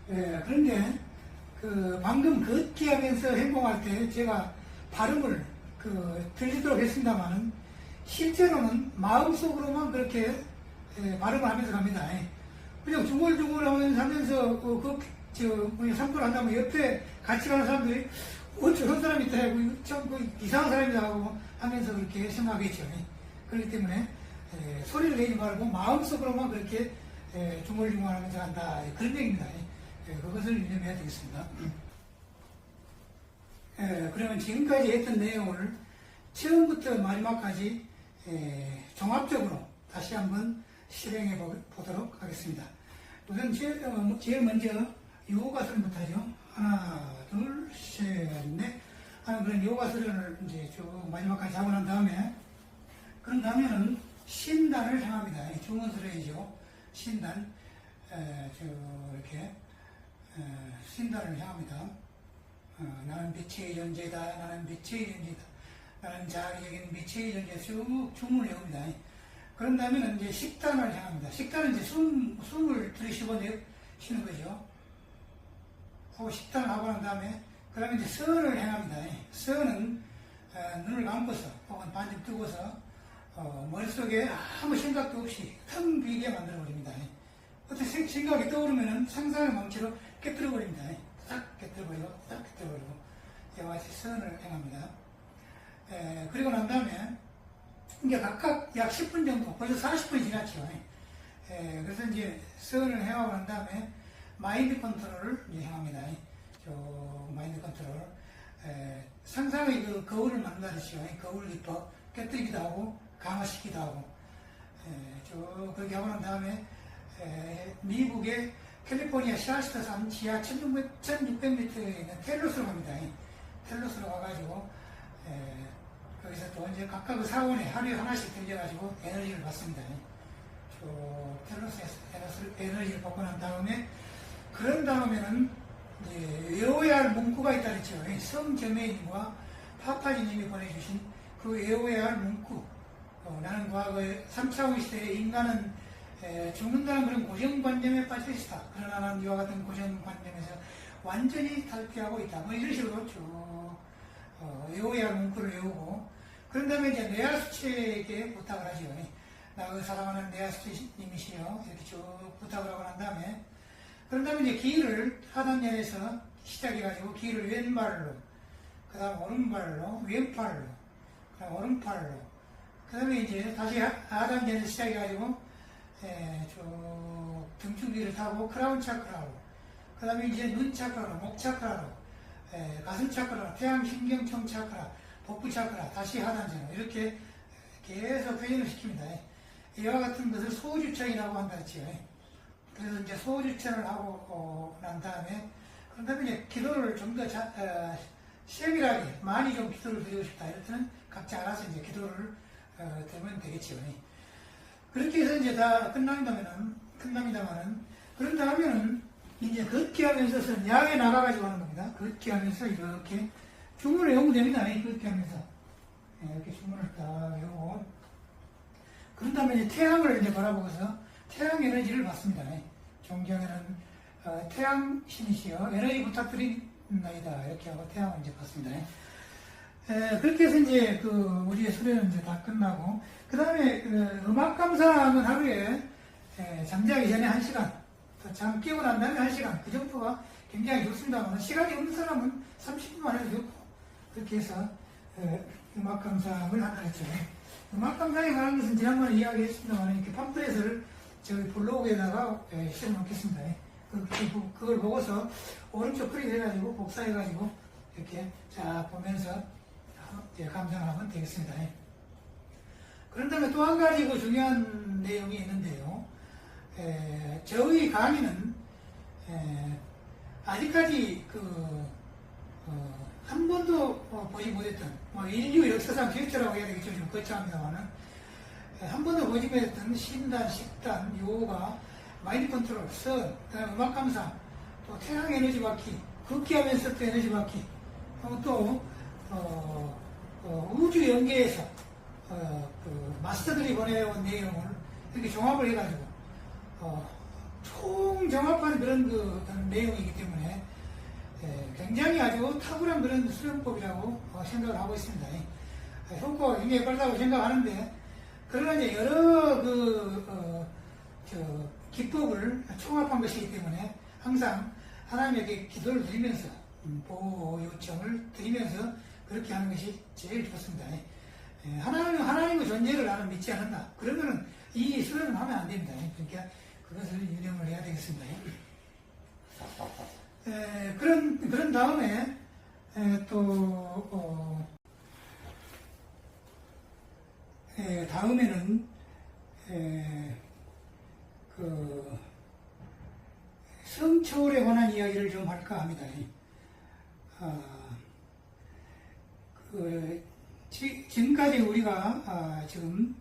그런데 방금 걷기 하면서 행동할 때 제가 발음을 들리도록 했습니다만은 실제로는 마음속으로만 그렇게 발음을 하면서 갑니다. 그냥 중얼중얼 하면서 산불 한다면 옆에 같이 가는 사람들이 저런 사람이 있다 하고 참 이상한 사람이다 하고 하면서 그렇게 생각하겠죠. 그렇기 때문에 소리를 내지 말고 마음속으로만 그렇게 중얼중얼 하면서 한다. 그런 얘기입니다. 그것을 유념해야 되겠습니다. 그러면 지금까지 했던 내용을 처음부터 마지막까지 종합적으로 다시 한번 실행해 보도록 하겠습니다. 우선 제일 먼저 요가수련부터 하죠. 하나, 둘, 셋, 넷 하는 그런 요가수련을 이제 쭉 마지막까지 하고 난 다음에 그런 다음에는 신단을 향합니다. 중원수련이죠. 신단 이렇게 신단을 향합니다. 나는 빛의 존재다. 나는 빛의 존재다. 나는 자기적인 빛의 존재 쭉 주문을 해옵니다. 그런 다음에는 이제 식단을 향합니다. 식단은 이제 숨을 들이쉬고 내쉬는 거죠. 그 식단을 하고 난 다음에 그 다음에 이제 선을 향합니다. 선은 눈을 감고서 혹은 반쯤 뜨고서 머릿속에 아무 생각도 없이 텅 비게 만들어 버립니다. 어떤 생각이 떠오르면은 상상의 망치로 깨뜨려 버립니다. 딱 깨뜨려 버리고 이와 같이 선을 행합니다. 그리고 난 다음에 이제 각각 약 10분 정도, 벌써 40분이 지났죠. 그래서 이제 선을 행하고 난 다음에 마인드 컨트롤을 이제 행합니다. 마인드 컨트롤. 상상의 거울을 만나듯이요. 거울 리퍼 깨뜨리기도 하고 강화시키기도 하고 쭉 그렇게 하고 난 다음에 미국의 캘리포니아 시아시타 산 지하 1600m에 있는 텔로스로 갑니다. 텔로스로 가가지고 거기서 또 이제 각각 사원에 하루에 하나씩 들려가지고 에너지를 받습니다. 텔로스에서 에너지를 받고 난 다음에 그런 다음에는 이제 외워야 할 문구가 있다 그랬죠. 성점혜님과 파파지님이 보내주신 그 외워야 할 문구. 나는 과거에 3차원 시대에 인간은 죽는다는 그런 고정관념에 빠져 있다. 그러나 나는 이와 같은 고정관념에서 완전히 탈피하고 있다. 뭐 이런 식으로 쭉 외워야 할 문구를 외우고 그런 다음에 이제 내야수체에게 부탁을 하죠. 나를 사랑하는 내야수체님이시여 이렇게 쭉 부탁을 하고 난 다음에 그런 다음에 이제 길을 하단연에서 시작해가지고 길을 왼발로 그 다음 오른발로 왼팔로 그 다음 오른팔로 그 다음에 이제 다시 하단연에서 시작해가지고 쭉 등줄기를 타고 크라운 차크라로 그 다음에 이제 눈 차크라로 목 차크라로 가슴 차크라, 태양 신경청 차크라, 복부 차크라, 다시 하단전으로 이렇게 계속 회전을 시킵니다. 이와 같은 것을 소주천이라고 한다 했죠. 그래서 이제 소주천을 하고 난 다음에 그런 다음에 이제 기도를 좀 더 세밀하게 많이 좀 기도를 드리고 싶다. 이럴 때는 각자 알아서 이제 기도를 들으면 되겠죠. 그렇게 해서 이제 다 끝납니다만은 그런 다음에는 이제 걷기 하면서 야외 나가가지고 하는 겁니다. 걷기 하면서 이렇게 주문을 외우면 됩니다. 걷기 하면서. 이렇게 주문을 딱 외우고. 그런 다음에 이제 태양을 이제 바라보고서 태양 에너지를 받습니다. 존경하는 태양 신이시여 에너지 부탁드립니다. 이렇게 하고 태양을 이제 받습니다. 그렇게 해서 이제 우리의 수련은 이제 다 끝나고, 그 다음에 음악 감상은 하루에 잠자기 전에 1시간, 잠 깨고 난 다음에 1시간, 그 정도가 굉장히 좋습니다만, 시간이 없는 사람은 30분만 해도 좋고, 그렇게 해서 음악 감상을 한다 했죠. 음악 감상에 관한 것은 지난번에 이야기했습니다만, 이렇게 팜플렛을 저희 블로그에다가 실어놓겠습니다. 그걸 보고서 오른쪽 클릭 해가지고 복사해가지고 이렇게 자 보면서 감상을 하면 되겠습니다. 그런 다음에 또 한 가지 중요한 내용이 있는데요. 저희 강의는 아직까지 한 번도 보지 못했던 인류 역사상 최초라고 해야 되겠죠. 좀 거창합니다만은 한 번도 보지 못했던 신단, 식단, 요가, 마인드 컨트롤, 선, 그다음에 음악 감상, 또 태양 에너지 받기, 걷기 하면서 또 에너지 받기, 또 우주 연계에서 마스터들이 보내온 내용을 이렇게 종합을 해가지고 총정합한 그런 내용이기 때문에 굉장히 아주 탁월한 그런 수련법이라고 생각을 하고 있습니다. 효과가 굉장히 빠르다고 생각하는데, 그러나 이제 여러 기법을 총합한 것이기 때문에 항상 하나님에게 기도를 드리면서 보호 요청을 드리면서 그렇게 하는 것이 제일 좋습니다. 하나님의 존재를 나는 믿지 않는다. 그러면은 이 수련을 하면 안 됩니다. 그러니까 그것을 유념을 해야 되겠습니다. 그런 다음에 다음에는 성초월에 관한 이야기를 좀 할까 합니다. 지금까지 우리가 지금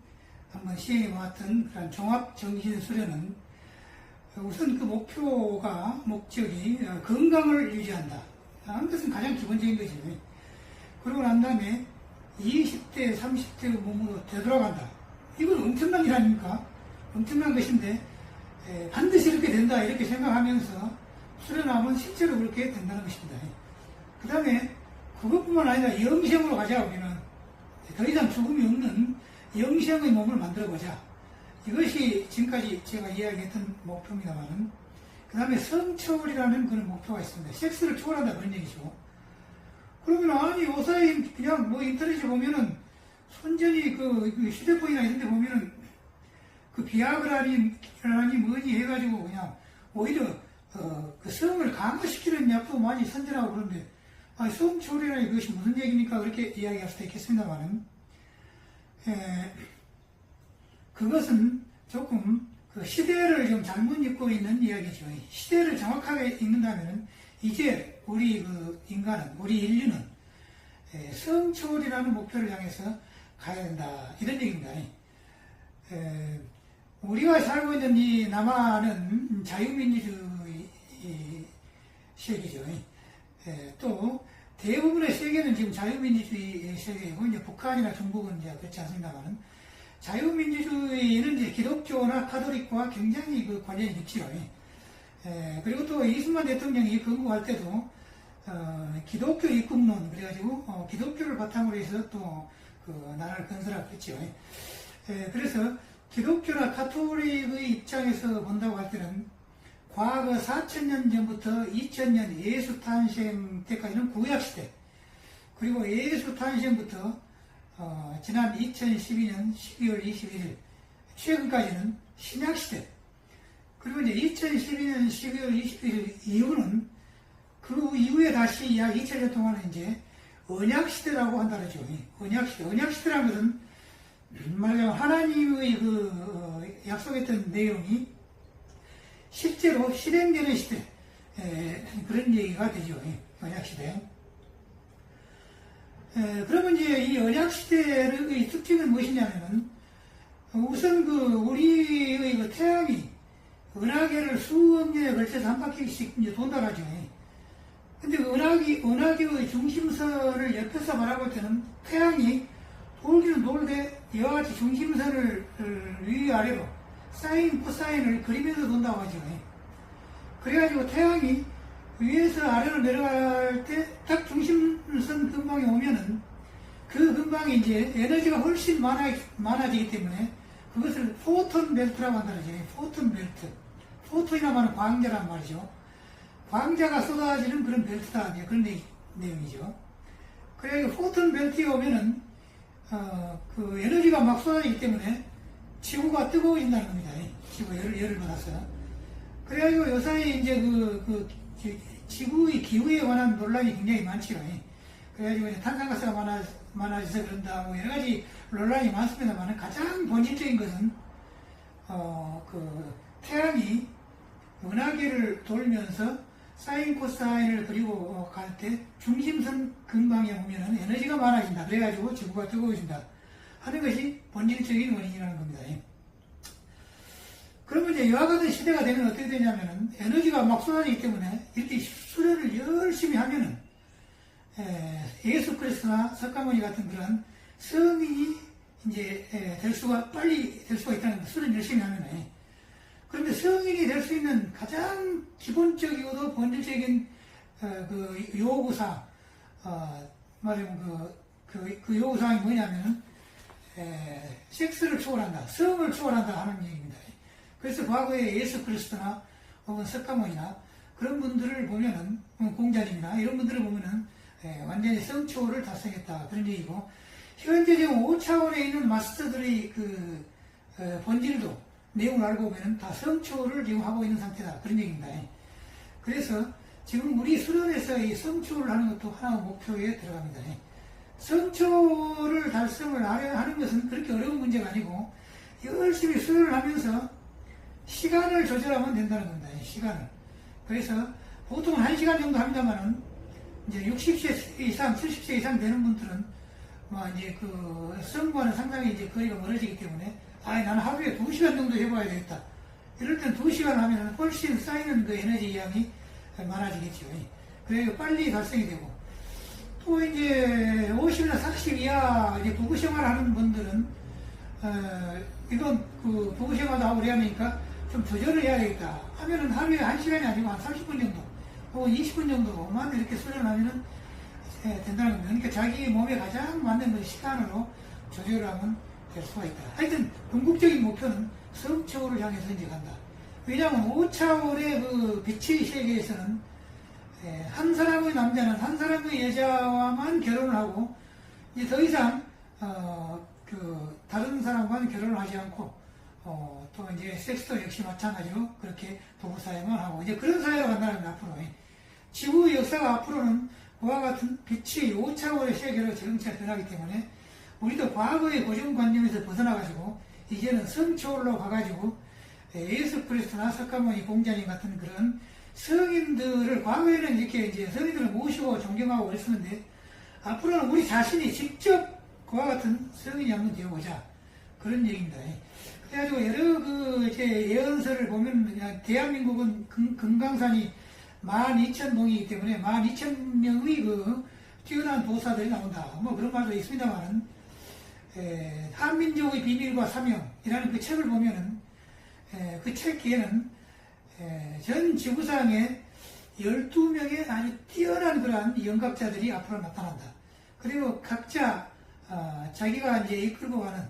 한번 시행해 왔던 그런 종합정신수련은 우선 그 목적이 건강을 유지한다 하는 것은 가장 기본적인 거죠. 그러고 난 다음에 20대, 30대 몸으로 되돌아간다. 이건 엄청난 일 아닙니까? 엄청난 것인데 반드시 이렇게 된다 이렇게 생각하면서 수련하면 실제로 그렇게 된다는 것입니다. 그 다음에 그것뿐만 아니라 영생으로 가자. 우리는 더 이상 죽음이 없는 영생의 몸을 만들어보자. 이것이 지금까지 제가 이야기했던 목표입니다만은, 그 다음에 성초월이라는 그런 목표가 있습니다. 섹스를 초월한다 그런 얘기죠. 그러면 아니 요사이 그냥 인터넷에 보면은 손전이 그 휴대폰이나 이런 데 보면은 그 비아그라니 뭐니 해가지고 그냥 오히려 그 성을 강화시키는 약도 많이 선전하고 그런데, 성초월이라는 것이 무슨 얘기입니까? 그렇게 이야기할 수도 있겠습니다만은, 그것은 조금 그 시대를 좀 잘못 읽고 있는 이야기죠. 시대를 정확하게 읽는다면 이제 우리 우리 인류는 성초월이라는 목표를 향해서 가야 된다 이런 얘기입니다. 우리가 살고 있는 이 남한은 자유민주주의 세계죠. 또 대부분의 세계는 지금 자유민주주의 세계이고, 이제 북한이나 중국은 이제 그렇지 않습니다만은, 자유민주주의는 이제 기독교나 카톨릭과 굉장히 관련이 있지요. 그리고 또 이승만 대통령이 건국할 때도 기독교 입국론 그래가지고 기독교를 바탕으로 해서 또 나라를 건설하고 했죠. 그래서 기독교나 카톨릭의 입장에서 본다고 할 때는 과거 4,000년 전부터 2000년 예수 탄생 때까지는 구약시대, 그리고 예수 탄생부터 지난 2012년 12월 21일 최근까지는 신약시대, 그리고 이제 2012년 12월 21일 이후는 그 이후에 다시 약 2000년 동안은 이제 언약시대라고 한다죠. 언약시대라는 것은 말하자면 하나님의 약속했던 내용이 실제로 실행되는 시대, 그런 얘기가 되죠. 언약시대. 그러면 이제 이 언약시대의 특징은 무엇이냐면은, 우선 우리의 태양이 은하계를 수억 년에 걸쳐서 한 바퀴씩 이제 돈다라죠. 근데 은하계의 중심선을 옆에서 바라볼 때는 태양이 돌기는 돌되 이와 같이 중심선을 위아래로 사인, 코사인을 그리면서 돈다고 하죠. 그래가지고 태양이 위에서 아래로 내려갈 때 딱 중심선 근방에 오면은 그 근방에 이제 에너지가 훨씬 많아지기 때문에 그것을 포톤 벨트라고 한다는 거죠. 포톤 벨트. 포톤이라고 하는 광자란 말이죠. 광자가 쏟아지는 그런 벨트다. 그런 내용이죠. 그래, 포톤 벨트에 오면은, 그 에너지가 막 쏟아지기 때문에 지구가 뜨거워진다는 겁니다. 지구 열을 받아서. 그래가지고 요사이 이제 지구의 기후에 관한 논란이 굉장히 많지요. 그래가지고 이제 탄산가스가 많아져서 그런다, 뭐 여러 가지 논란이 많습니다만, 가장 본질적인 것은, 태양이 은하계를 돌면서 사인, 코사인을 그리고 갈 때 중심선 근방에 오면은 에너지가 많아진다. 그래가지고 지구가 뜨거워진다 하는 것이 본질적인 원인이라는 겁니다. 그러면 이제 이와 같은 시대가 되면 어떻게 되냐면은 에너지가 막 쏟아지기 때문에 이렇게 수련을 열심히 하면은 예수 그리스도나 석가모니 같은 그런 성인이 이제 빨리 될 수가 있다는 거. 수련 열심히 하면은 그런데 성인이 될 수 있는 가장 기본적이고도 본질적인 그 요구사항, 말하자면 그 요구사항이 뭐냐면은 섹스를 초월한다, 성을 초월한다 하는 얘기입니다. 그래서 과거에 예수 그리스도나 혹은 석가모니나 그런 분들을 보면은, 공자님이나 이런 분들을 보면은 완전히 성초월을 달성했다 그런 얘기고, 현재 지금 5차원에 있는 마스터들의 그 본질도 내용을 알고 보면 다 성초월을 지금 하고 있는 상태다 그런 얘기입니다. 그래서 지금 우리 수련에서 이 성초월을 하는 것도 하나의 목표에 들어갑니다. 성초월을 달성을 하는 것은 그렇게 어려운 문제가 아니고, 열심히 수련을 하면서 시간을 조절하면 된다는 겁니다. 시간을. 그래서 보통 1시간 정도 합니다만은, 이제 60세 이상, 70세 이상 되는 분들은, 이제 그 성과는 상당히 이제 거리가 멀어지기 때문에, 나는 하루에 2시간 정도 해봐야 되겠다. 이럴 땐 2시간 하면 훨씬 쌓이는 그 에너지 양이 많아지겠죠. 그래서 빨리 달성이 되고, 또 이제 50이나 40 이하 이제 부부 생활 하는 분들은, 이건 그 부부 생활도 하고 그래야 하니까 좀 조절을 해야 되겠다 하면은 하루에 1시간이 아니고 한 30분 정도, 혹은 20분 정도만 이렇게 수련하면은 된다는 겁니다. 그러니까 자기 몸에 가장 맞는 그 시간으로 조절을 하면 될 수가 있다. 하여튼, 궁극적인 목표는 성초월을 향해서 이제 간다. 왜냐하면 5차원의 그 빛의 세계에서는 한 사람의 남자는 한 사람의 여자와만 결혼을 하고, 이제 더 이상, 다른 사람과는 결혼을 하지 않고, 또 이제 섹스도 역시 마찬가지로 그렇게 부부 사회만 하고, 이제 그런 사회로 간다는 겁니다, 앞으로. 지구의 역사가 앞으로는 그와 같은 빛의 5차원의 세계로 자동차 변하기 때문에, 우리도 과거의 고정관념에서 벗어나가지고, 이제는 성초월로 가가지고, 예수 그리스도나 석가모니 공자님 같은 그런 성인들을, 과거에는 이렇게 이제 성인들을 모시고 존경하고 그랬었는데, 앞으로는 우리 자신이 직접 그와 같은 성인이 한번 되어보자. 그런 얘기입니다. 그래가지고 여러 제 예언서를 보면, 대한민국은 금강산이 12,000봉이기 때문에 12,000명의 뛰어난 도사들이 나온다. 그런 말도 있습니다만은, 한민족의 비밀과 사명이라는 그 책을 보면은, 그 책 뒤에는 전 지구상에 12명의 아주 뛰어난 그러한 영각자들이 앞으로 나타난다. 그리고 각자 자기가 이제 이끌고 가는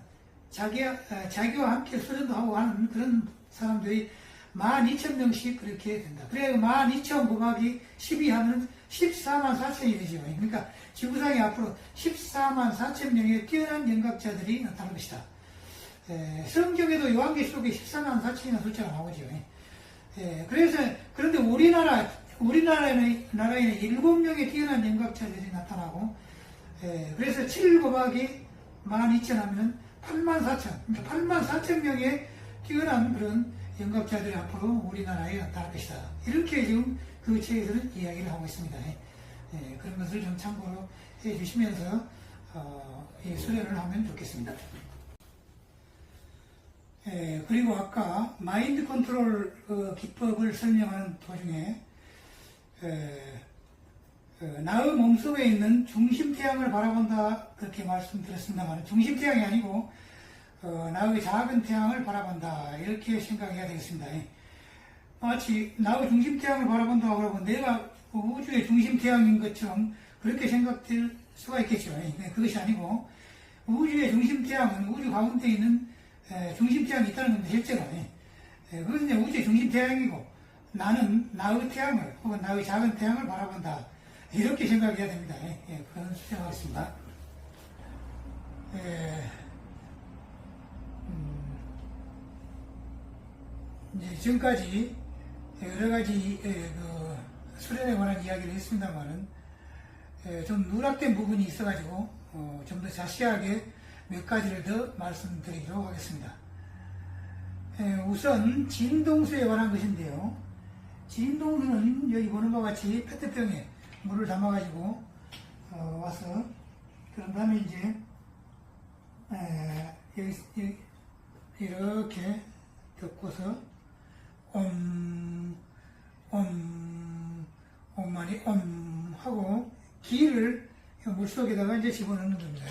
자기와 함께 수련도 하고 하는 그런 사람들이 12,000명씩 그렇게 된다. 그래 12,000 곱하기 12 하면 14만 4천이 되죠. 그러니까 지구상에 앞으로 14만 4천 명의 뛰어난 영각자들이 나타날 것이다. 성경에도 요한계시록에 14만 4천이라는 숫자가 나오죠. 그래서, 그런데 우리나라에는 7명의 뛰어난 영각자들이 나타나고, 그래서 7 곱하기 12,000 하면 8만 4천, 그러니까 8만 4천 명의 뛰어난 그런 영각자들이 앞으로 우리나라에 나타날 것이다. 이렇게 지금 그 책에서는 이야기를 하고 있습니다. 그런 것을 좀 참고로 해 주시면서, 이 수련을 하면 좋겠습니다. 그리고 아까 마인드 컨트롤 기법을 설명하는 도중에 나의 몸속에 있는 중심태양을 바라본다 그렇게 말씀드렸습니다만, 중심태양이 아니고 나의 작은 태양을 바라본다 이렇게 생각해야 되겠습니다. 마치 나의 중심태양을 바라본다고 하고 내가 우주의 중심태양인 것처럼 그렇게 생각될 수가 있겠죠. 그것이 아니고 우주의 중심태양은 우주 가운데 있는 중심태양이 있다는 겁니다. 실제로. 그것은 이제 우주의 중심태양이고, 나는 나의 태양을, 혹은 나의 작은 태양을 바라본다. 이렇게 생각해야 됩니다. 그런 수정하겠습니다. 이제 지금까지 여러 가지 수련에 관한 이야기를 했습니다만은, 좀 누락된 부분이 있어가지고, 좀 더 자세하게 몇 가지를 더 말씀드리도록 하겠습니다. 우선 진동수에 관한 것인데요. 진동수는 여기 보는 바와 같이 페트병에 물을 담아가지고 와서, 그런 다음에 이제 여기 이렇게 덮고서 엄만이 하고 기를 물속에다가 이제 집어넣는 겁니다.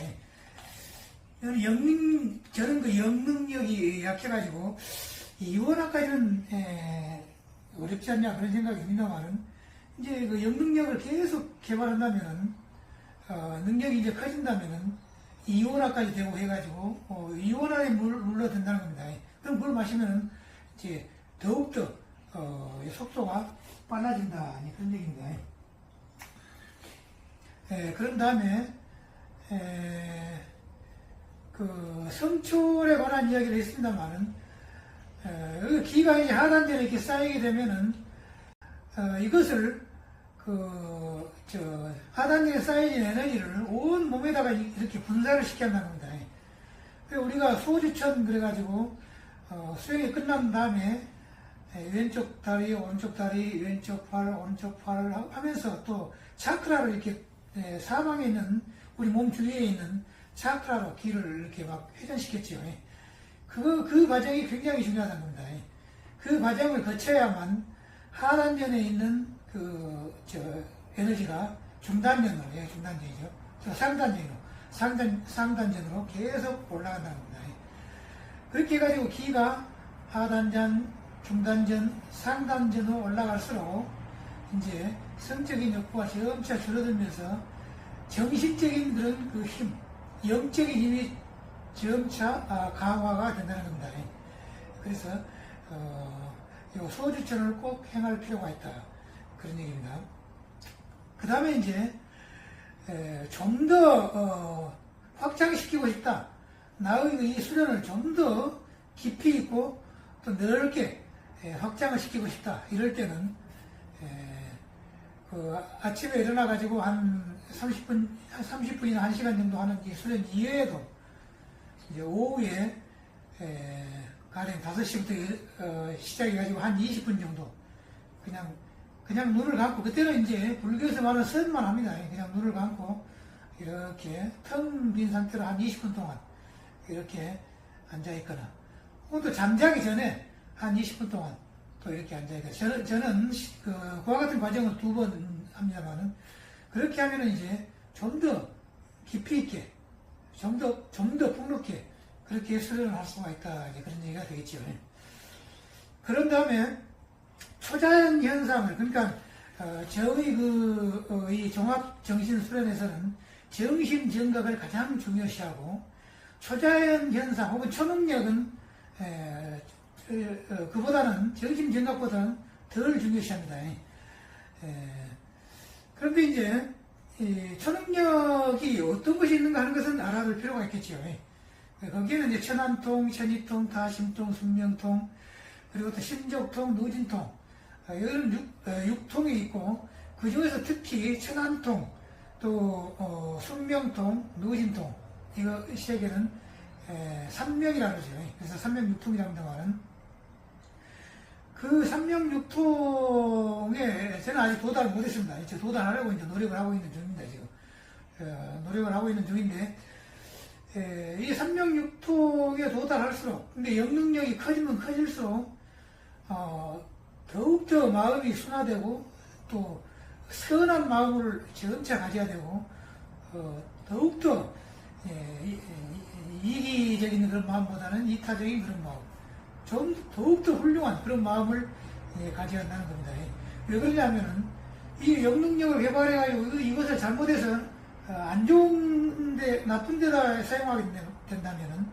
저는 그 영능력이 약해가지고 이원화까지는 어렵지 않냐 그런 생각이 듭니다만은 이제 그 영능력을 계속 개발한다면은 능력이 이제 커진다면은 이온화까지 되고 해가지고 이온화에 물러 든다는 겁니다. 그럼 물 마시면은 이제 더욱더 속도가 빨라진다 그런 얘기입니다. 그런 다음에 그 성철에 관한 이야기를 했습니다만은 기가 이제 하단전에 이렇게 쌓이게 되면은 이것을 하단전에 쌓여진 에너지를 온 몸에다가 이렇게 분산을 시켜야 한다는 겁니다. 우리가 소주천 그래가지고 수행이 끝난 다음에 왼쪽 다리, 오른쪽 다리, 왼쪽 팔, 오른쪽 팔을 하면서 또 차크라로 이렇게 사방에 있는 우리 몸 주위에 있는 차크라로 기를 이렇게 막 회전시켰죠. 그 과정이 굉장히 중요하다는 겁니다. 그 과정을 거쳐야만 하단전에 있는 에너지가 중단전으로, 중단전이죠. 상단전으로 계속 올라간다는 겁니다. 그렇게 해가지고 기가 하단전, 중단전, 상단전으로 올라갈수록 이제 성적인 욕구가 점차 줄어들면서 정신적인 그런 그 힘, 영적인 힘이 점차 강화가 된다는 겁니다. 그래서 이 소주천을 꼭 행할 필요가 있다 그런 얘기입니다. 그 다음에 이제 좀 더 확장시키고 싶다. 나의 이 수련을 좀 더 깊이 있고 또 넓게 확장을 시키고 싶다. 이럴 때는 아침에 일어나 가지고 한 30분이나 1시간 정도 하는 이 수련 이외에도 이제 오후에 가령 5시부터 시작해가지고 한 20분 정도 그냥 눈을 감고, 그때는 이제 불교에서 말하는 선만 합니다. 그냥 눈을 감고 이렇게 텅 빈 상태로 한 20분 동안 이렇게 앉아있거나, 또 잠자기 전에 한 20분 동안 또 이렇게 앉아있거나, 저는 그와 같은 과정을 2번 합니다만은, 그렇게 하면은 이제 좀 더 깊이 있게, 좀 더 풍부하게 그렇게 수련을 할 수가 있다. 이제 그런 얘기가 되겠죠. 그런 다음에 초자연 현상을, 그러니까 저의 이 종합 정신 수련에서는 정신 정각을 가장 중요시하고, 초자연 현상 혹은 초능력은 그보다는 정신 정각보다는 덜 중요시합니다. 그런데 이제 이 초능력이 어떤 것이 있는가 하는 것은 알아둘 필요가 있겠죠. 거기에는 이제 천안통, 천이통, 다심통, 숙명통, 그리고 또 심족통, 누진통, 이런 6통이 있고, 그 중에서 특히 천안통, 또 숙명통, 누진통, 이거 시에게는 삼명이라고 그러죠. 그래서 삼명육통이라고 한다고는, 그 삼명육통에 저는 아직 도달을 못했습니다. 이제 도달하려고 이제 노력을 하고 있는 중입니다. 지금 노력을 하고 있는 중인데, 이 삼명육통에 도달할수록, 근데 영능력이 커지면 커질수록 더욱더 마음이 순화되고 또 선한 마음을 점차 가져야 되고, 더욱더 이기적인 그런 마음보다는 이타적인 그런 마음, 좀 더욱더 훌륭한 그런 마음을 가져야 한다는 겁니다. 왜 그러냐면은 이 영능력을 개발해가지고 이것을 잘못해서 안 좋은데, 나쁜 데다 사용하게 된다면은,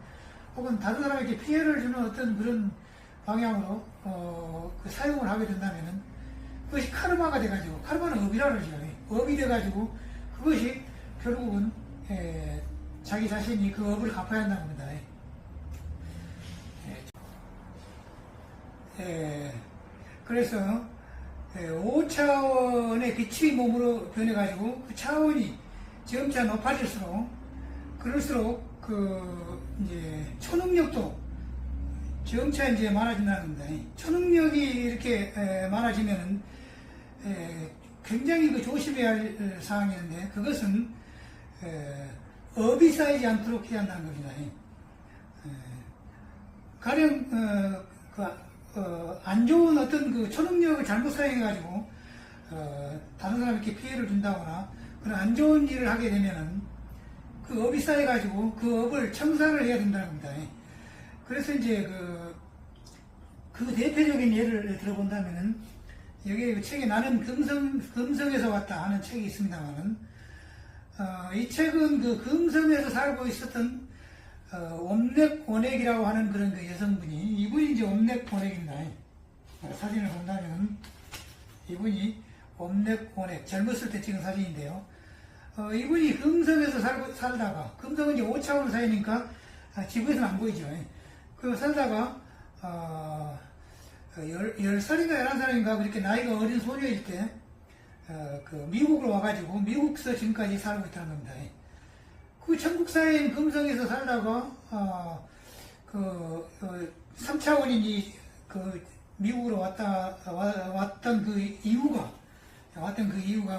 혹은 다른 사람에게 피해를 주는 어떤 그런 방향으로 그 사용을 하게 된다면은, 그것이 카르마가 돼가지고, 카르마는 업이라 그러죠. 업이 돼가지고 그것이 결국은 자기 자신이 그 업을 갚아야 한다는 겁니다. 그래서 5차원의 빛의 몸으로 변해가지고 그 차원이 점차 높아질수록, 그럴수록 이제 초능력도 점차 이제 많아진다는 겁니다. 초능력이 이렇게 많아지면은 굉장히 조심해야 할 사항이었는데, 그것은 업이 쌓이지 않도록 해야 한다는 겁니다. 가령 안 좋은 어떤 그 초능력을 잘못 사용해가지고 다른 사람에게 피해를 준다거나 그런 안 좋은 일을 하게 되면은 그 업이 쌓여가지고 그 업을 청산을 해야 된다는 겁니다. 그래서 이제 그 대표적인 예를 들어본다면은, 여기 책에 나는 금성에서 왔다 하는 책이 있습니다만은, 이 책은 그 금성에서 살고 있었던, 옴렉고넥이라고 하는 그런 그 여성분이, 이분이 이제 옴렉고넥입니다. 사진을 본다면, 이분이 옴렉고넥, 젊었을 때 찍은 사진인데요. 이분이 금성에서 살다가, 금성은 이제 5차원 사이니까, 지구에서는 안 보이죠. 그 살다가, 10살인가 11살인가 그렇게 나이가 어린 소녀일 때, 그 미국으로 와가지고 미국에서 지금까지 살고 있다는 겁니다. 그 천국사회인 금성에서 살다가, 3차원인 그 미국으로 왔던 그 이유가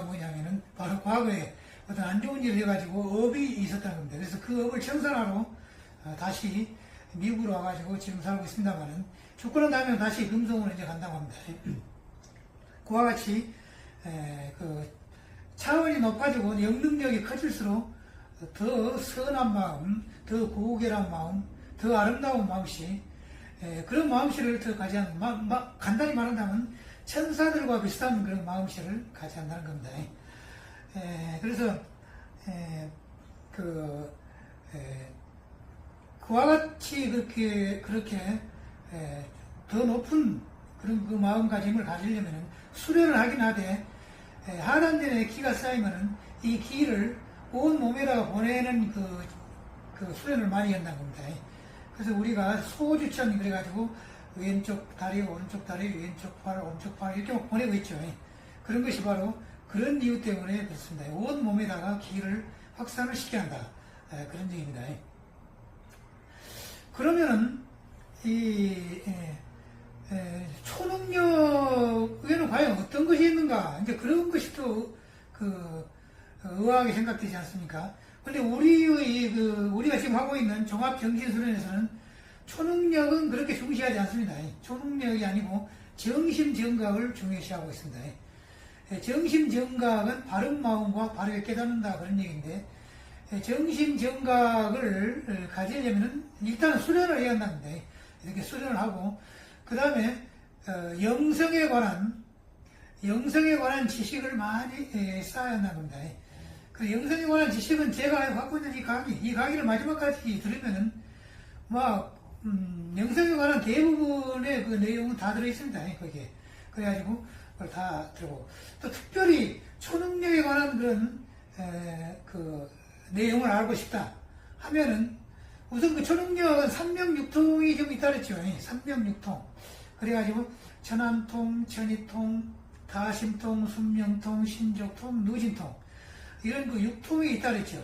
뭐냐면은 바로 과거에 어떤 안 좋은 일을 해가지고 업이 있었다는 겁니다. 그래서 그 업을 청산하러 다시 미국으로 와가지고 지금 살고 있습니다만은 죽고 나면 다시 금성으로 이제 간다고 합니다. 그와 같이 그 차원이 높아지고 영능력이 커질수록 더 선한 마음, 더 고결한 마음, 더 아름다운 마음씨, 그런 마음씨를 더 가지한, 간단히 말한다면 천사들과 비슷한 그런 마음씨를 가지한다는 겁니다. 그래서 그와 같이 그렇게 더 높은 그런 그 마음가짐을 가지려면 수련을 하긴 하되, 하단전에 기가 쌓이면은 이 기를 온 몸에다가 보내는 그 수련을 많이 한다는 겁니다. 그래서 우리가 소주천 그래가지고 왼쪽 다리, 오른쪽 다리, 왼쪽 팔, 오른쪽 팔 이렇게 막 보내고 있죠. 그런 것이 바로 그런 이유 때문에 그렇습니다. 온 몸에다가 기를 확산을 시켜야 한다. 그런 얘기입니다. 그러면은 초능력에는 과연 어떤 것이 있는가? 이제 그런 것이 또 의아하게 생각되지 않습니까? 근데 우리가 지금 하고 있는 종합정신수련에서는 초능력은 그렇게 중시하지 않습니다. 초능력이 아니고 정심정각을 중요시하고 있습니다. 정심정각은 바른 마음과 바르게 깨닫는다 그런 얘기인데, 정심정각을 가지려면 일단 수련을 해야 한다는데, 이렇게 수련을 하고 그 다음에 영성에 관한 지식을 많이 쌓아야 한다는 겁니다. 그 영성에 관한 지식은 제가 갖고 있는 이 강의를 마지막까지 들으면은 영성에 관한 대부분의 그 내용은 다 들어있습니다. 거기에. 그래가지고 그걸 다 들고, 또 특별히 초능력에 관한 그런 그 내용을 알고 싶다 하면은, 우선 그 초능력은 삼명육통이 좀 있다 그랬죠. 삼명육통. 그래가지고 천안통, 천이통, 다심통, 순명통, 신족통, 누진통, 이런 그 육통이 있다 그랬죠.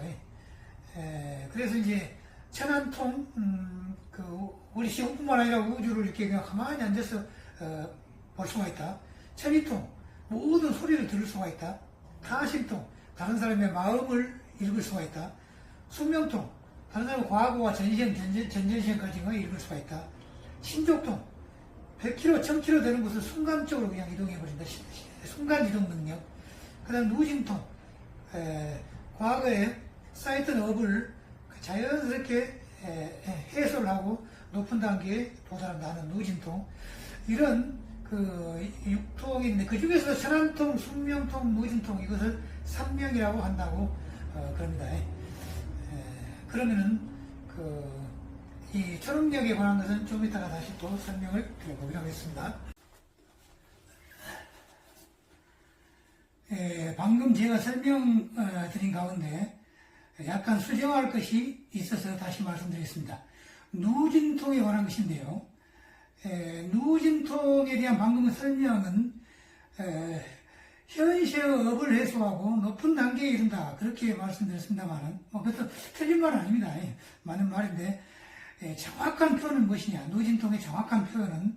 그래서 이제 천안통, 우리 시공뿐만 아니라 우주를 이렇게 그냥 가만히 앉아서 볼 수가 있다. 천이통, 모든 소리를 들을 수가 있다. 다심통, 다른 사람의 마음을 읽을 수가 있다. 순명통, 다른 사람의 과거와 전전시행까지 읽을 수가 있다. 신족통, 100km, 1000km 되는 곳을 순간적으로 그냥 이동해버린다. 순간 이동 능력. 그 다음 누진통, 과거에 쌓였던 업을 자연스럽게 해소를 하고 높은 단계에 도달한다는 누진통. 이런 그 육통인데, 그 중에서 천안통, 순명통, 누진통, 이것을 삼명이라고 한다고 그럽니다. 그러면은 이 초능력에 관한 것은 좀 이따가 다시 또 설명을 드려보기로 하겠습니다. 방금 제가 설명드린 가운데 약간 수정할 것이 있어서 다시 말씀드리겠습니다. 누진통에 관한 것인데요. 누진통에 대한 방금 설명은 현시의 업을 해소하고 높은 단계에 이른다, 그렇게 말씀드렸습니다만은, 그것도 틀린 말은 아닙니다. 맞는 말인데, 정확한 표현은 무엇이냐? 누진통의 정확한 표현은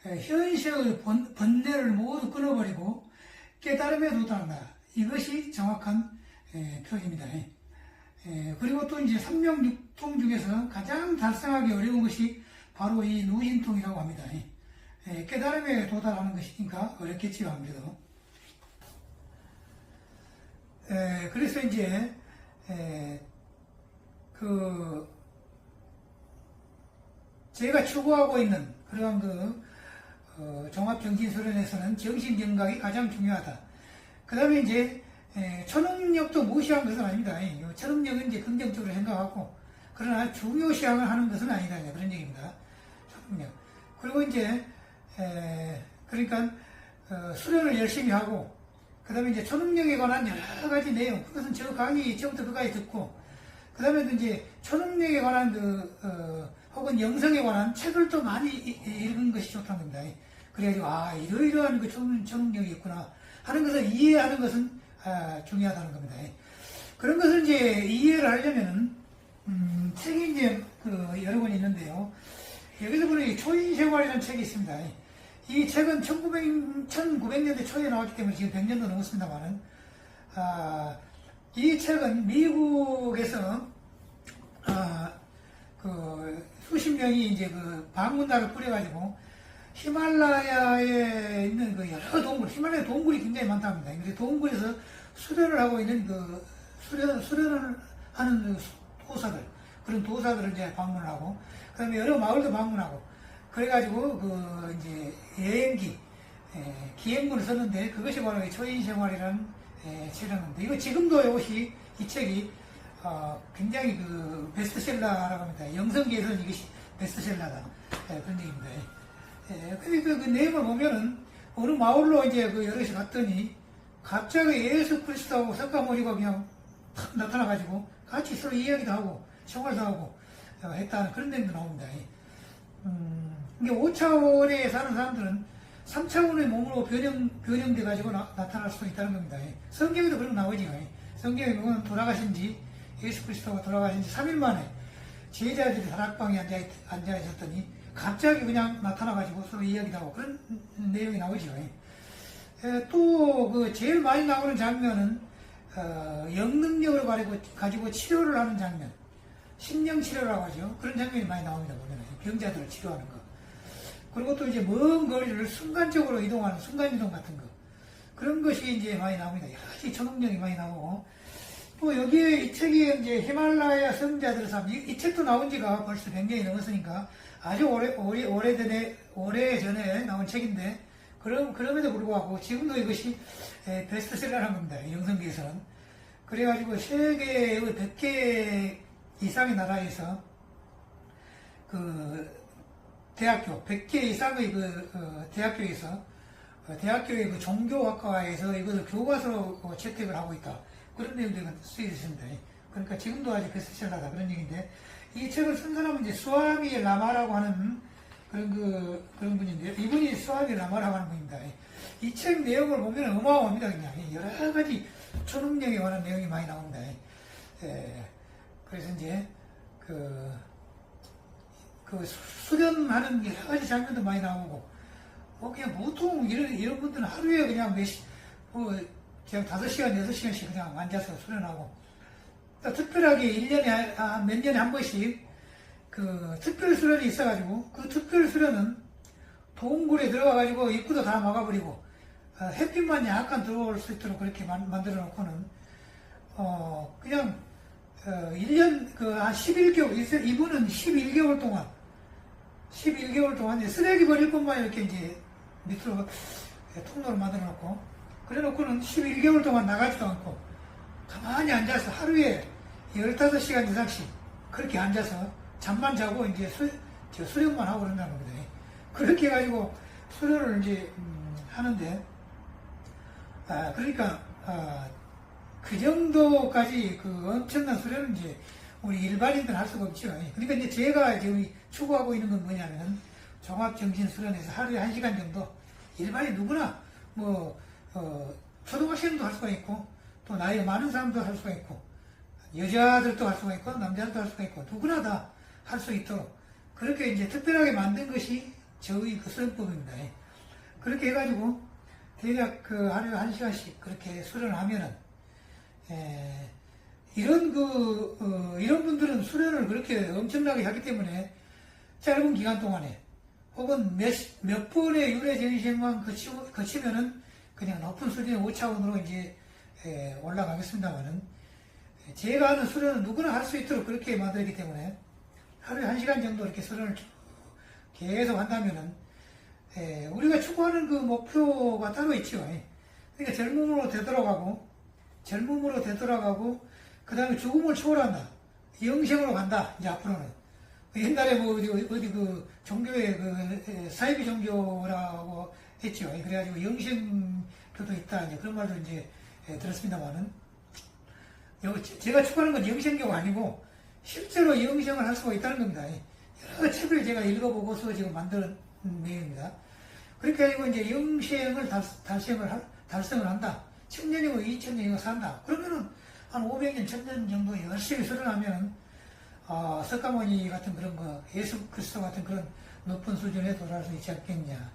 현시의 번뇌를 모두 끊어버리고 깨달음에 도달한다. 이것이 정확한 표현입니다. 그리고 또 이제 삼명육통 중에서 가장 달성하기 어려운 것이 바로 이 누진통이라고 합니다. 깨달음에 도달하는 것이니까 어렵겠지요, 아무래도. 그래서 이제 제가 추구하고 있는 그러한 종합정신수련에서는 정신건강이 가장 중요하다. 그 다음에 이제 초능력도 무시한 것은 아닙니다. 초능력은 이제 긍정적으로 생각하고 그러나 중요시하는 하는 것은 아니다. 그런 얘기입니다. 초능력. 그리고 이제 그러니까 수련을 열심히 하고 그 다음에 이제 초능력에 관한 여러 가지 내용 그것은 저 강의 처음부터 끝까지 듣고 그 다음에 이제 초능력에 관한 혹은 영성에 관한 책을 또 많이 읽은 것이 좋다는 겁니다. 그래가지고 이러이러한 그 초능력이 있구나 하는 것을 이해하는 것은 중요하다는 겁니다. 그런 것을 이제 이해를 하려면은 책이 이제 여러 권 있는데요. 여기서 보는 초인생활이라는 책이 있습니다. 이 책은 1900년대 초에 나왔기 때문에 지금 100년도 넘었습니다만은, 이 책은 미국에서, 수십 명이 이제 방문단을 꾸려가지고, 히말라야에 있는 여러 동굴, 히말라야 동굴이 굉장히 많답니다. 그래서 동굴에서 수련을 하고 있는 수련을 하는 도사들, 그런 도사들을 이제 방문을 하고, 그 다음에 여러 마을도 방문하고, 그래가지고, 이제, 여행기, 기행문을 썼는데, 그것이 바로 초인생활이라는 책이었는데, 이거 지금도 이것이, 이 책이, 굉장히 베스트셀러라고 합니다. 영성계에서는 이것이 베스트셀러다. 그런 얘기입니다. 그러니까 그 내용을 보면은, 어느 마을로 이제 여럿이 갔더니, 갑자기 예수 그리스도하고 석가모니가 그냥 탁 나타나가지고, 같이 서로 이야기도 하고, 생활도 하고, 했다는 그런 내용도 나옵니다. 이게 5차원에 사는 사람들은 3차원의 몸으로 변형돼가지고 나타날 수 있다는 겁니다. 성경에도 그런 거 나오죠. 성경에 보면 돌아가신 지, 예수 그리스도가 돌아가신 지 3일 만에 제자들이 다락방에 앉아 있었더니 갑자기 그냥 나타나가지고 서로 이야기도 하고 그런 내용이 나오죠. 또 제일 많이 나오는 장면은 영능력을 가지고 치료를 하는 장면. 심령치료라고 하죠. 그런 장면이 많이 나옵니다. 보면 병자들을 치료하는 거. 그리고 또 이제 먼 거리를 순간적으로 이동하는 순간이동 같은 거. 그런 것이 이제 많이 나옵니다. 여러 가지 초능력이 많이 나오고. 또 여기에 이 책이 이제 히말라야 성자들의 삶. 이 책도 나온 지가 벌써 100년이 넘었으니까 아주 오래전에 나온 책인데, 그럼에도 불구하고 지금도 이것이 베스트셀러라는 겁니다. 영성계에서는. 그래가지고 세계의 100개 이상의 나라에서 대학교 100개 이상의 대학교에서 대학교의 종교학과에서 이것을 교과서로 채택을 하고 있다. 그런 내용들이 쓰여 있습니다. 그러니까 지금도 아주 베스트셀러다 그런 얘기인데, 이 책을 쓴 사람은 이제 스와미 라마라고 하는 그런 분인데요. 이분이 스와미 라마라고 하는 분입니다. 이 책 내용을 보면 어마어마합니다. 그냥 여러 가지 초능력에 관한 내용이 많이 나옵니다. 그래서 이제 수련하는 여러 가지 장면도 많이 나오고, 그냥 보통 이런 분들은 하루에 그냥 그냥 5시간, 6시간씩 그냥 앉아서 수련하고, 또 특별하게 1년에, 몇 년에 한 번씩 특별 수련이 있어가지고, 그 특별 수련은 동굴에 들어가가지고 입구도 다 막아버리고, 햇빛만 약간 들어올 수 있도록 그렇게 만들어 놓고는, 그냥 1년, 한 11개월, 이분은 11개월 동안 쓰레기 버릴 것만 이렇게 이제 밑으로 통로를 만들어 놓고, 그래 놓고는 11개월 동안 나가지도 않고, 가만히 앉아서 하루에 15시간 이상씩 그렇게 앉아서 잠만 자고 이제 수련만 하고 그런다는 겁니다. 그렇게 해가지고 수련을 이제 하는데, 그러니까, 그 정도까지 엄청난 수련은 이제 우리 일반인들은 할 수가 없죠. 그러니까 이제 제가 지금 추구하고 있는 건 뭐냐면, 종합정신수련에서 하루에 1시간 정도, 일반인 누구나, 초등학생도 할 수가 있고, 또 나이 많은 사람도 할 수가 있고, 여자들도 할 수가 있고, 남자들도 할 수가 있고, 누구나 다 할 수 있도록, 그렇게 이제 특별하게 만든 것이 저의 수련법입니다. 그렇게 해가지고, 대략 하루에 1시간씩 그렇게 수련을 하면은, 이런 분들은 수련을 그렇게 엄청나게 하기 때문에 짧은 기간 동안에 혹은 몇 번의 유래전시행만 거치면은 그냥 높은 수준의 5차원으로 이제 올라가겠습니다만은, 제가 하는 수련은 누구나 할 수 있도록 그렇게 만들기 때문에 하루에 1시간 정도 이렇게 수련을 계속 한다면은 우리가 추구하는 그 목표가 따로 있죠. 그러니까 젊음으로 되돌아가고, 그 다음에 죽음을 초월한다. 영생으로 간다, 이제 앞으로는. 옛날에 뭐, 어디 그, 종교에 그, 사이비 종교라고 했죠. 그래가지고 영생교도 있다, 이제 그런 말도 이제 들었습니다만은. 제가 추구하는 건 영생교가 아니고, 실제로 영생을 할 수가 있다는 겁니다. 여러 책을 제가 읽어보고서 지금 만든 내용입니다. 그렇게 해가지고 이제 영생을 달성을 한다. 1000년이고 2000년이고 산다. 그러면은 한 500년, 1000년 정도 열심히 수련하면, 석가모니 같은 그런 거, 예수 그리스도 같은 그런 높은 수준에 도달할 수 있지 않겠냐.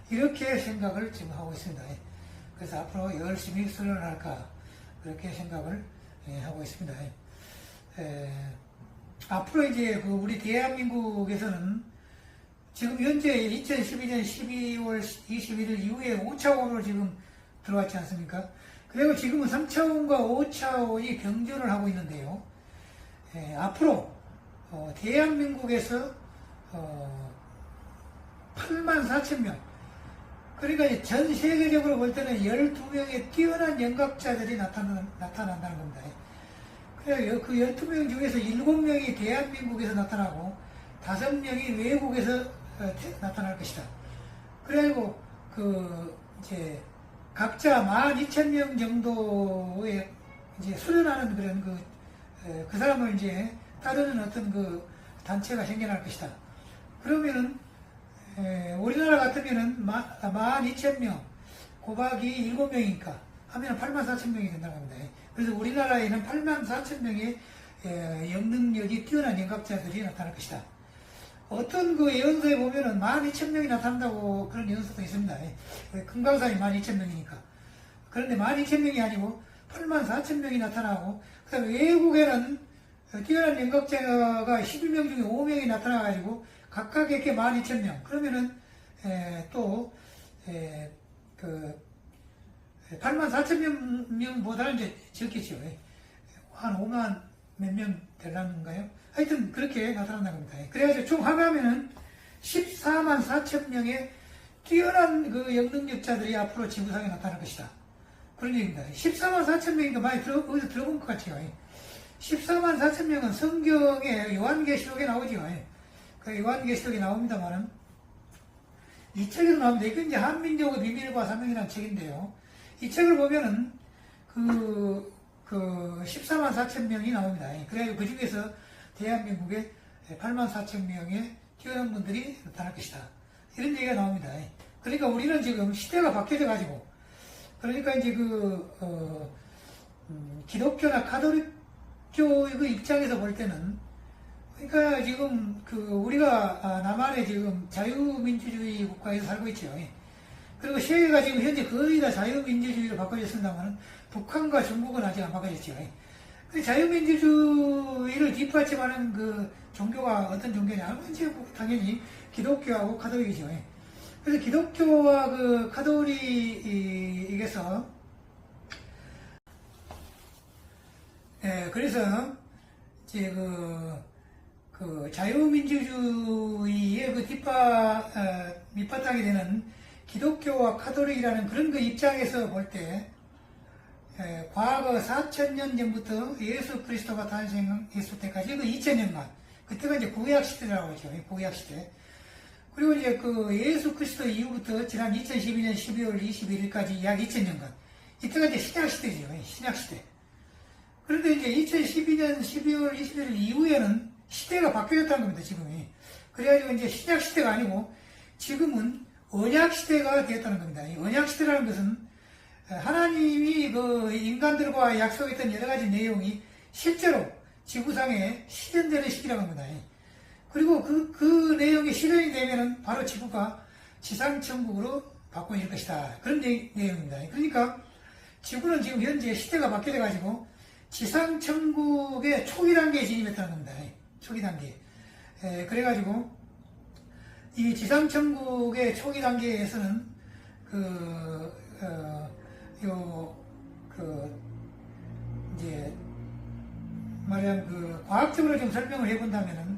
이렇게 생각을 지금 하고 있습니다. 그래서 앞으로 열심히 수련을 할까. 그렇게 생각을 하고 있습니다. 앞으로 이제 그 우리 대한민국에서는 지금 현재 2012년 12월 21일 이후에 5차원으로 지금 들어왔지 않습니까? 그리고 지금은 3차원과 5차원이 병존을 하고 있는데요. 앞으로 대한민국에서 84,000명, 그러니까 전 세계적으로 볼 때는 12명의 뛰어난 연각자들이 나타난다는 겁니다. 그래서 그 12명 중에서 7명이 대한민국에서 나타나고 5명이 외국에서 나타날 것이다. 그래가지고 이제 각자 12,000명 정도의 이제 수련하는 그런 그 사람을 이제 따르는 어떤 그 단체가 생겨날 것이다. 그러면은 우리나라 같으면은 12,000명 곱하기 7명이니까 하면 84,000명이 된다고 합니다. 그래서 우리나라에는 84,000명의 영능력이 뛰어난 연각자들이 나타날 것이다. 어떤 그 예언서에 보면은 12,000명이 나타난다고 그런 예언서도 있습니다. 금강산이 12,000명이니까. 그런데 12,000명이 아니고 84,000명이 나타나고, 그 다음에 외국에는 뛰어난 연각자가 11명 중에 5명이 나타나가지고 각각에게 12,000명. 그러면은, 또, 84,000명보다는 이제 적겠죠. 한 5만 몇 명 되려는가요? 하여튼 그렇게 나타난다는 겁니다. 그래가지고 총 하면은 14만 4천 명의 뛰어난 그 영능력자들이 앞으로 지구상에 나타날 것이다. 그런 얘기입니다. 14만 4천 명이니까 많이 어디서 들어본 것 같아요. 14만 4천 명은 성경에 요한계시록에 나오죠. 그 요한계시록에 나옵니다만은 이 책에도 나옵니다. 이게 이제 한민족의 비밀과 사명이라는 책인데요. 이 책을 보면은 그 14만 4천 명이 나옵니다. 그래서 그 중에서 대한민국에 8만 4천 명의 뛰어난 분들이 나타날 것이다. 이런 얘기가 나옵니다. 그러니까 우리는 지금 시대가 바뀌어져 가지고, 그러니까 이제 기독교나 가톨릭교의 입장에서 볼 때는, 그러니까 지금 우리가 남한에 지금 자유민주주의 국가에서 살고 있죠. 그리고 세계가 지금 현재 거의 다 자유민주주의로 바꿔졌습니다만 북한과 중국은 아직 안 바꿔졌죠. 자유민주주의를 뒷받침하는 그 종교가 어떤 종교냐? 당연히 기독교하고 가톨릭이죠. 그래서 기독교와 그 가톨릭에서 그래서 이제 그 자유민주주의의 그 밑바탕이 되는 기독교와 가톨릭이라는 그런 그 입장에서 볼 때, 과거 4,000년 전부터 예수 그리스도가 탄생했을 때까지 그 2,000년간, 그때가 이제 구약시대라고 하죠. 구약시대. 그리고 이제 그 예수 그리스도 이후부터 지난 2012년 12월 21일까지 약 2,000년간, 이때가 이제 신약시대죠. 신약시대. 그런데 이제 2012년 12월 21일 이후에는 시대가 바뀌었다는 겁니다, 지금이. 그래가지고 이제 신약시대가 아니고, 지금은 언약시대가 되었다는 겁니다. 이 언약시대라는 것은 하나님이 그 인간들과 약속했던 여러 가지 내용이 실제로 지구상에 실현되는 시기라고 합니다. 그리고 그 내용이 실현이 되면은 바로 지구가 지상천국으로 바꿔질 것이다. 그런 내용입니다. 그러니까 지구는 지금 현재 시대가 바뀌어가지고 지상천국의 초기 단계에 진입했다는 겁니다. 초기 단계. 그래가지고 이 지상천국의 초기 단계에서는 이제 말하자면 과학적으로 좀 설명을 해본다면은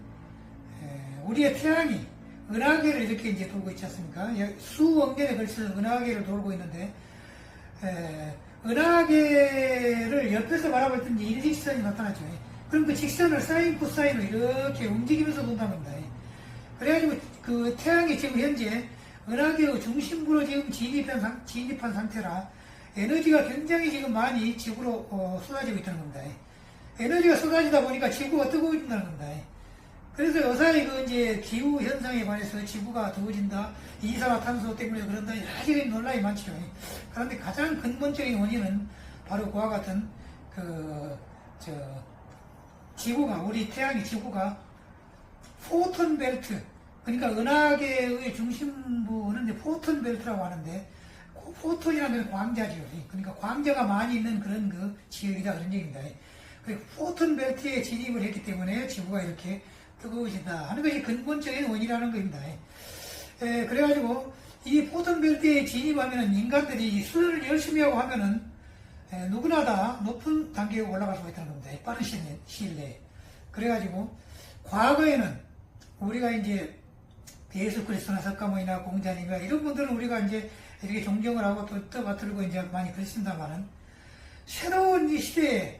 우리의 태양이 은하계를 이렇게 이제 돌고 있지 않습니까? 수억 년에 걸쳐서 은하계를 돌고 있는데, 은하계를 옆에서 바라볼 때 이제 일직선이 나타나죠. 그럼 그 직선을 사인, 코사인으로 이렇게 움직이면서 본다는 겁니다. 그래가지고 그 태양이 지금 현재 은하계의 중심부로 지금 진입한 상태라 에너지가 굉장히 지금 많이 지구로 쏟아지고 있다는 겁니다. 에너지가 쏟아지다 보니까 지구가 뜨거워진다는 겁니다. 그래서 요사이 그 이제 기후 현상에 관해서 지구가 더워진다, 이산화탄소 때문에 그런다, 여러 가지 논란이 많죠. 그런데 가장 근본적인 원인은 바로 그와 같은 지구가, 우리 태양의 지구가 포톤 벨트, 그러니까 은하계의 중심부는 이제 포톤 벨트라고 하는데, 포톤이라는 광자죠. 그러니까 광자가 많이 있는 그런 그 지역이다, 그런 얘기입니다. 그리고 포톤 벨트에 진입을 했기 때문에 지구가 이렇게 뜨거워진다 하는 것이 근본적인 원인이라는 겁니다. 그래가지고 이 포톤 벨트에 진입하면은 인간들이 수련을 열심히 하고 하면은 누구나 다 높은 단계에 올라갈 수가 있다는 겁니다. 빠른 시일 내에. 그래가지고 과거에는 우리가 이제 예수 그리스도나 석가모니나 공자님이나 이런 분들은 우리가 이제 이렇게 존경을 하고 또 떠받들고 이제 많이 그랬습니다만은 새로운 이 시대에,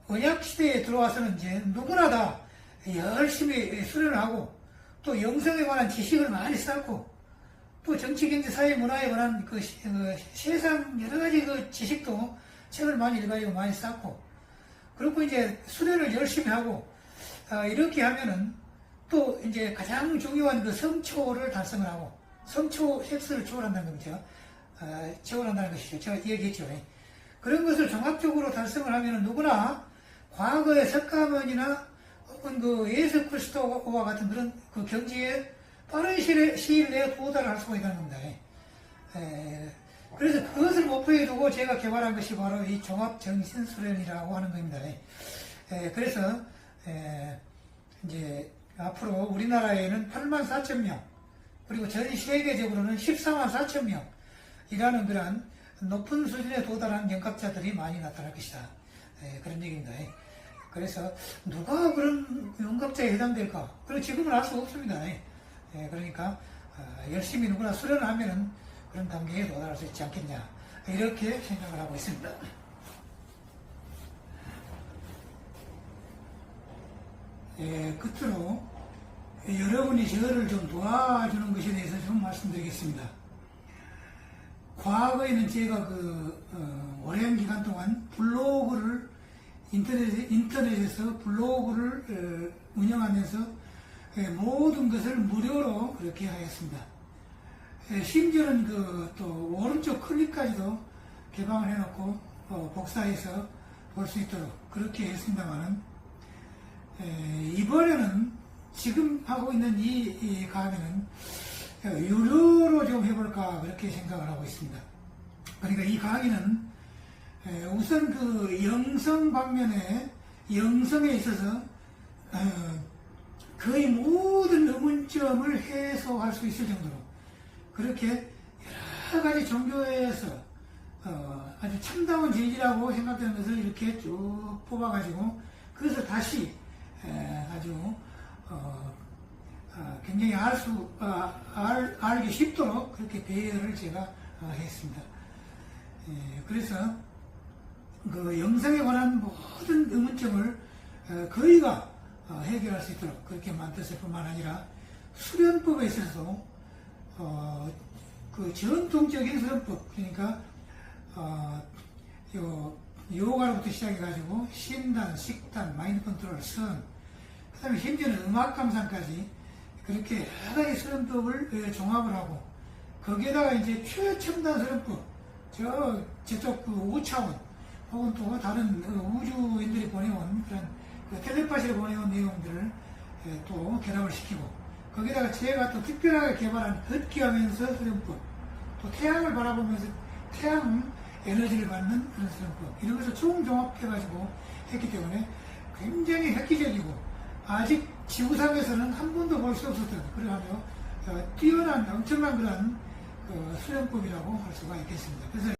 언약 시대에 들어와서는 이제 누구나 다 열심히 수련을 하고 또 영성에 관한 지식을 많이 쌓고 또 정치, 경제, 사회, 문화에 관한 그 세상 여러 가지 그 지식도 책을 많이 읽어가지고 많이 쌓고 그렇고 이제 수련을 열심히 하고 이렇게 하면은 또 이제 가장 중요한 그 성초를 달성을 하고 성초 섹스를 초월한다는 거죠. 초월한다는 것이죠. 제가 얘기했죠. 그런 것을 종합적으로 달성을 하면은 누구나 과거의 석가모니나 혹은 그 예수 그리스도와 같은 그런 그 경지에 빠른 시일 내에 도달을 할 수가 있다는 겁니다. 그래서 그것을 목표에 두고 제가 개발한 것이 바로 이 종합정신수련이라고 하는 겁니다. 그래서 이제 앞으로 우리나라에는 8만 4천 명, 그리고 전 세계적으로는 14만 4천 명이라는 그런 높은 수준에 도달한 영각자들이 많이 나타날 것이다. 그런 얘기입니다. 그래서 누가 그런 영각자에 해당될까? 그리고 지금은 알 수 없습니다. 그러니까 열심히 누구나 수련을 하면은 그런 단계에 도달할 수 있지 않겠냐, 이렇게 생각을 하고 있습니다. 끝으로 여러분이 저를 좀 도와주는 것에 대해서 좀 말씀드리겠습니다. 과거에는 제가 오랜 기간 동안 블로그를 인터넷에서 블로그를 운영하면서 모든 것을 무료로 그렇게 하였습니다. 심지어는 또 오른쪽 클릭까지도 개방을 해놓고 복사해서 볼 수 있도록 그렇게 했습니다만은 이번에는 지금 하고 있는 이 강의는 유료로 좀 해볼까 그렇게 생각을 하고 있습니다. 그러니까 이 강의는 우선 그 영성 방면에, 영성에 있어서 거의 모든 의문점을 해소할 수 있을 정도로 그렇게 여러 가지 종교에서 아주 참다운 진리라고 생각되는 것을 이렇게 쭉 뽑아가지고 그것을 다시 아주 굉장히 알기 쉽도록 그렇게 배열을 제가 했습니다. 그래서 그 영성에 관한 모든 의문점을 거의가 해결할 수 있도록 그렇게 만들었을 뿐만 아니라 수련법에 있어서도 그 전통적인 수련법, 그러니까 요가로부터 시작해가지고 신단, 식단, 마인드 컨트롤, 선, 그 다음에 심지어는 음악 감상까지 그렇게 여러 가지 수련법을 종합을 하고 거기에다가 이제 최첨단 수련법, 저쪽 그 5차원 혹은 또 다른 우주인들이 보내온 그런 텔레파시를 보내온 내용들을 또 결합을 시키고 거기다가 제가 또 특별하게 개발한 흡기하면서 수련법, 또 태양을 바라보면서 태양 에너지를 받는 그런 수련법, 이런 것을 총종합해가지고 했기 때문에 굉장히 획기적이고 아직 지구상에서는 한 번도 볼 수 없었던 그러하며 뛰어난 엄청난 그런 수련법이라고 할 수가 있겠습니다. 그래서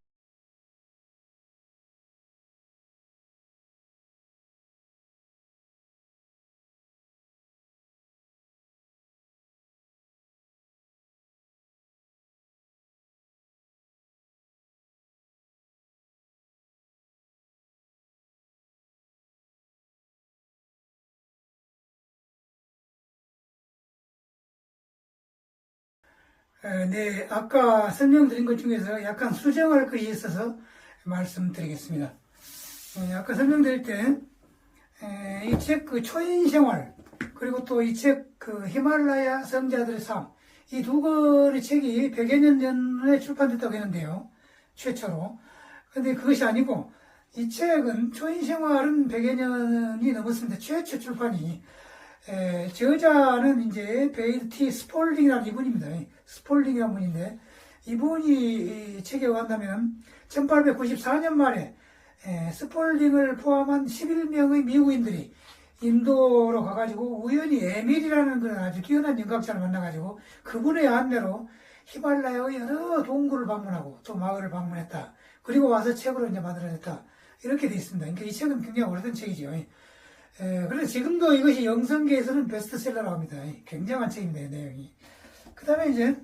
네, 아까 설명드린 것 중에서 약간 수정할 것이 있어서 말씀드리겠습니다. 아까 설명드릴 때, 이 책 그 초인생활, 그리고 또 이 책 그 히말라야 성자들의 삶, 이 두 권의 책이 100여 년 전에 출판됐다고 했는데요. 최초로. 근데 그것이 아니고, 이 책은, 초인생활은 100여 년이 넘었습니다. 최초 출판이. 저자는 이제 베이드 T. 스폴딩이라는 이분입니다. 스폴딩이라는 분인데, 이분이 이 책에 왔다면 1894년 말에 스폴딩을 포함한 11명의 미국인들이 인도로 가가지고 우연히 에밀이라는 그런 아주 뛰어난 연각자를 만나가지고 그분의 안내로 히말라야의 여러 동굴을 방문하고 또 마을을 방문했다. 그리고 와서 책으로 이제 만들어냈다. 이렇게 돼 있습니다. 그러니까 이 책은 굉장히 오래된 책이죠. 그런데 지금도 이것이 영성계에서는 베스트셀러라고 합니다. 굉장한 책입니다, 내용이. 그 다음에 이제,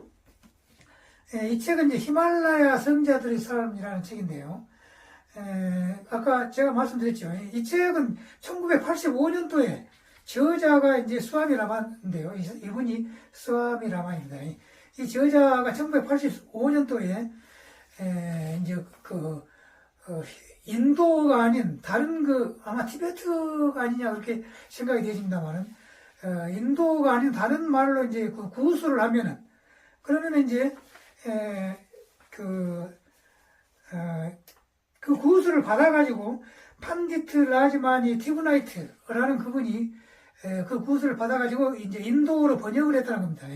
이 책은 이제 히말라야 성자들의 삶이라는 책인데요. 아까 제가 말씀드렸죠. 이 책은 1985년도에 저자가 이제 스와미 라마인데요. 이분이 스와미 라마입니다. 이 저자가 1985년도에, 이제 인도가 아닌 다른 아마 티베트가 아니냐 그렇게 생각이 되십니다만은, 인도가 아닌 다른 말로 이제 그 구술을 하면은, 그러면 이제, 그 구술을 받아가지고, 판디트 라즈마니 티브나이트라는 그분이, 그 구술을 받아가지고 이제 인도로 번역을 했다는 겁니다.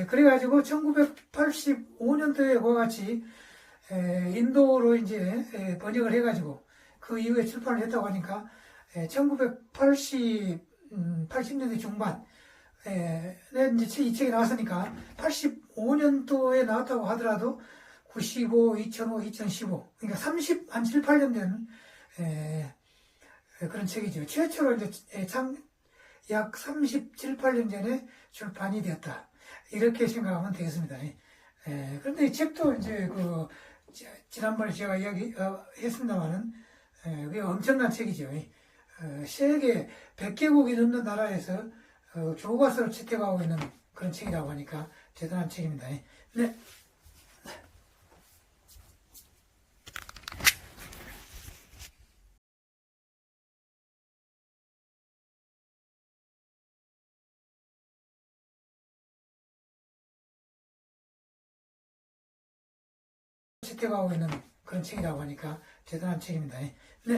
그래가지고 1985년도에 그와 같이, 인도로 이제 번역을 해가지고 그 이후에 출판을 했다고 하니까 1980년대 중반 이제 이 책이 나왔으니까 85년도에 나왔다고 하더라도 95, 2005, 2015 그러니까 7, 8년 된 그런 책이죠. 최초로 이제 약 37, 8년 전에 출판이 되었다. 이렇게 생각하면 되겠습니다. 그런데 이 책도 이제 지난번에 제가 이야기했습니다만은, 그게 엄청난 책이죠. 세계 100개국이 넘는 나라에서 교과서로 채택하고 있는 그런 책이라고 하니까 대단한 책입니다. 네. 채택하고 있는 그런 책이라고 하니까 대단한 책입니다. 네.